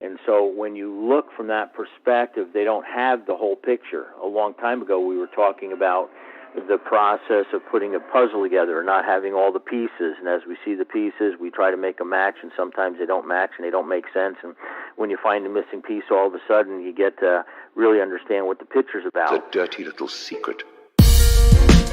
And so when you look from that perspective, they don't have the whole picture. A long time ago, we were talking about the process of putting a puzzle together, not having all the pieces. And as we see the pieces, we try to make a match, and sometimes they don't match and they don't make sense. And when you find a missing piece, all of a sudden you get to really understand what the picture's about. It's a dirty little secret.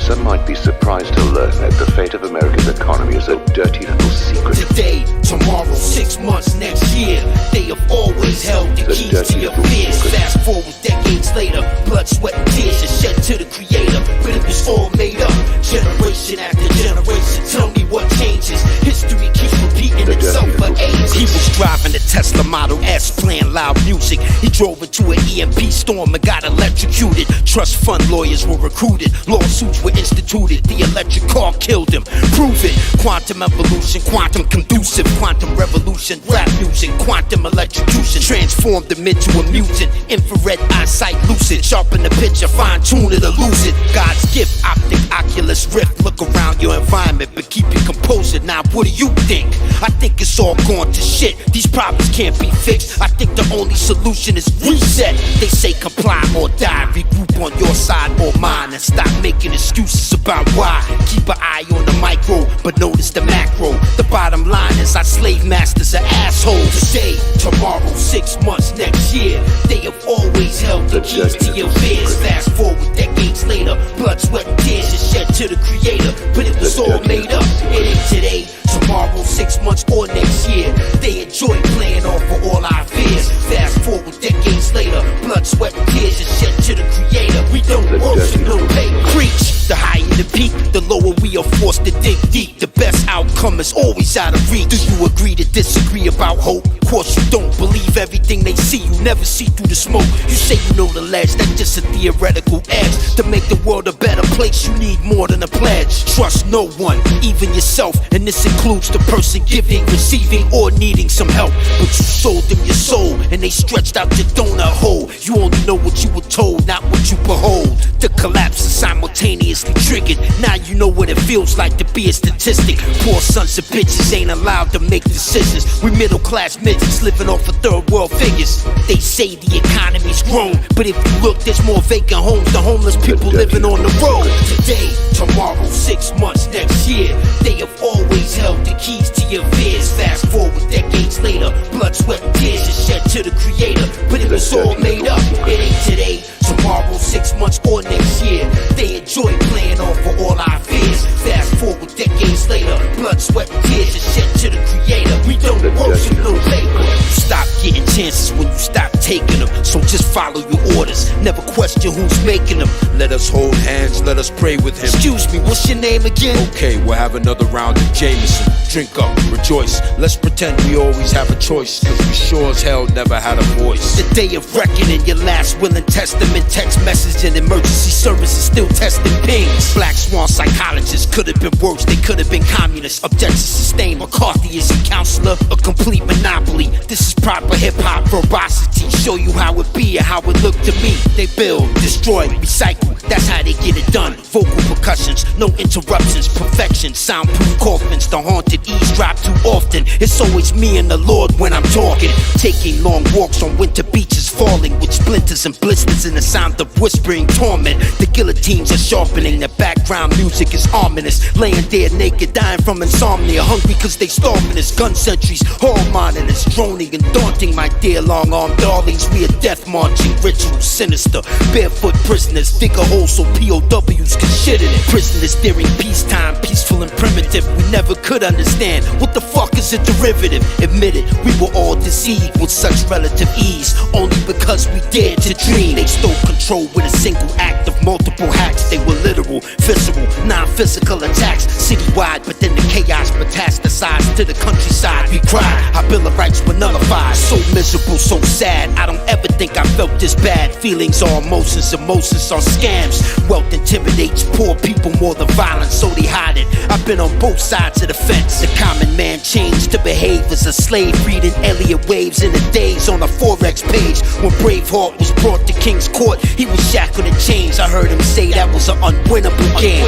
Some might be surprised to learn that the fate of America's economy is a dirty little secret. Today, tomorrow, 6 months, next year, they have always held the keys to your fears. Fast forward decades later, blood, sweat, and tears are shed to the creator, but it was all made up. Generation after generation, tell me what changes. History keeps repeating itself for ages. He was driving a Tesla Model S, playing loud music. He drove into an EMP storm and got electrocuted. Trust fund lawyers were recruited, lawsuits were instituted. The electric car killed him. Prove it. Quantum evolution, quantum conducive, quantum revolution, rap music, quantum electrocution transformed him into a mutant. Infrared eyesight, lucid, sharpen the picture, fine tune it or lose it. God's gift, optic, Oculus Rift. Look around your environment, but keep your composure. Now, what do you think? I think it's all gone to shit. These problems can't be fixed. I think the only solution is reset. They say comply or die. Regroup on your side or mine and stop making excuses about why. Keep an eye on the micro, but notice the macro. The bottom line is our slave masters are assholes. Today, tomorrow, 6 months, next year, they have always held the keys to your fears. Fast forward decades later, blood, sweat, and tears are shed to the creator, but it was all made up. It ain't today, tomorrow, 6 months, or next year. They enjoy playing off for all our fears. Fast forward decades later, blood, sweat, and tears are shed to the creator. We don't worship, no pay. Preach. The higher the peak, the lower we are forced to dig deep. The best outcome is always out of reach. Do you agree to disagree about hope? Of course you don't believe everything they see. You never see through the smoke. You say you know the ledge, that's just a theoretical edge. To make the world a better place, you need more than a pledge. Trust no one, even yourself, and this includes the person giving, receiving, or needing some help. But you sold them your soul, and they stretched out your donut hole. You only know what you were told, not what you behold. The collapse is simultaneous triggered. Now you know what it feels like to be a statistic. Poor sons of bitches ain't allowed to make decisions. We middle class midgets living off of third world figures. They say the economy's grown, but if you look, there's more vacant homes than homeless people living on the road. Today, tomorrow, 6 months, next year, they have always held the keys to your fears. Fast forward decades later, blood, sweat, and tears are shed to the creator, but it was all made up. It ain't today, tomorrow, 6 months, or next year. They enjoy playing off for all our fears. Fast forward decades later, blood, sweat, and tears are shed to the creator. We don't worship no labor. You stop getting chances when you stop taking them. So just follow your orders, never question who's making them. Let us hold hands, let us pray with him. Excuse me, what's your name again? Okay, we'll have another round of Jameson. Drink up, rejoice. Let's pretend we always have a choice, cause we sure as hell never had a voice. The day of reckoning, your last will and testament. Text message and emergency services still testing pings. Black swan psychologists could have been worse, they could have been communists. Objection sustained, McCarthy is a counselor, a complete monopoly. This is proper hip-hop verbosity. Show you how it be and how it look to me. They build, destroy, recycle, that's how they get it done. Vocal percussions, no interruptions, perfection. Soundproof coffins, the haunted eavesdrop too often. It's always me and the Lord when I'm talking. Taking long walks on winter beaches, falling with splinters and blisters in the sound of whispering torment. The guillotines are sharpening, the background music is ominous. Laying there naked, dying from insomnia, hungry cause they starving us. Gun sentries, hall monitors, droning and daunting. My dear long-armed darlings, we are death marching, ritual sinister. Barefoot prisoners, dig a hole so POWs can shit in it. Prisoners during peacetime, peaceful and primitive. We never could understand what the fuck is a derivative. Admit it, we were all deceived with such relative ease, only because we dared to dream. They stole control with a single act of multiple hacks. They were literal, visceral, non-physical attacks citywide, but then the chaos metastasized to the countryside. We cried, our Bill of Rights were nullified. So miserable, so sad, I don't ever think I felt this bad. Feelings are emotions, emotions are scams. Wealth intimidates poor people more than violence, so they hide it. I've been on both sides of the fence. The common man changed to behave as a slave, reading Elliot Waves in the days on a Forex page. When Braveheart was brought to King's Court, he was shackled and chains. I heard him say that was an unwinnable game.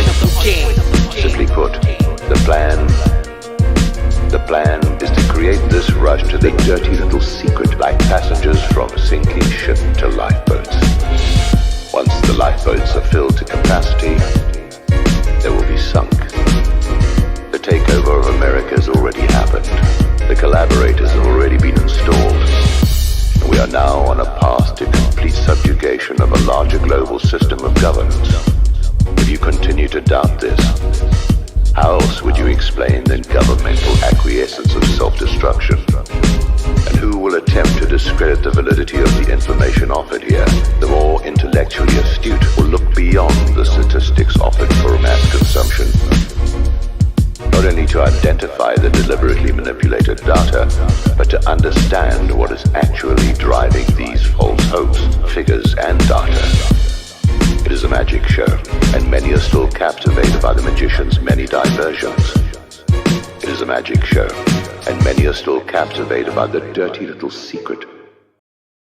Simply put, the plan The plan is to create this rush to the dirty little secret like passengers from a sinking ship to lifeboats. Once the lifeboats are filled to capacity, they will be sunk. The takeover of America has already happened. The collaborators have already been installed. We are now on a path to complete subjugation of a larger global system of governance. If you continue to doubt this, how else would you explain the governmental acquiescence of self-destruction? And who will attempt to discredit the validity of the information offered here? The more intellectually astute will look beyond the statistics offered for mass consumption. Not only to identify the deliberately manipulated data, but to understand what is actually driving these false hopes, figures, and data. It is a magic show, and many are still captivated by the magician's many diversions. It is a magic show, and many are still captivated by the dirty little secret